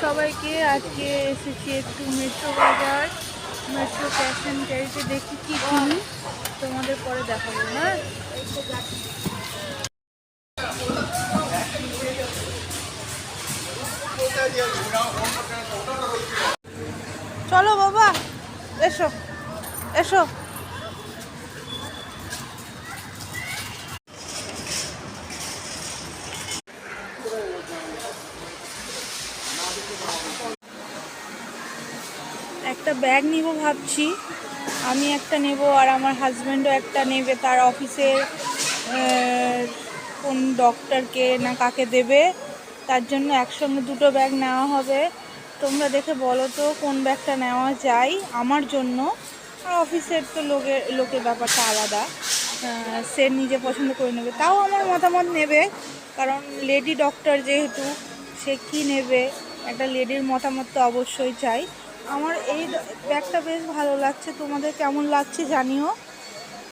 সবাইকে। আজকে এসেছি একটু মেট্রো বাজার, মেট্রো ক্যাশ অ্যান্ড ক্যারিতে দেখি কি কিনি, তোমাদের পরে দেখাবো। হ্যাঁ, চলো বাবা, এসো এসো। একটা ব্যাগ নিব ভাবছি, আমি একটা নেব আর আমার হাজব্যান্ডও একটা নেবে, তার অফিসের কোন ডক্টরকে না কাকে দেবে, তার জন্য একসঙ্গে দুটো ব্যাগ নেওয়া হবে। তোমরা দেখে বলো তো কোন ব্যাগটা নেওয়া যায় আমার জন্য। আর অফিসের তো লোকের ব্যাপারটা আলাদা, সে নিজে পছন্দ করে নেবে, তাও আমার মতামত নেবে, কারণ লেডি ডক্টর যেহেতু, সে কি নেবে একটা লেডির মতামত তো অবশ্যই চাই। আমার এই ব্যাগটা বেশ ভালো লাগছে, তোমাদের কেমন লাগছে জানিও।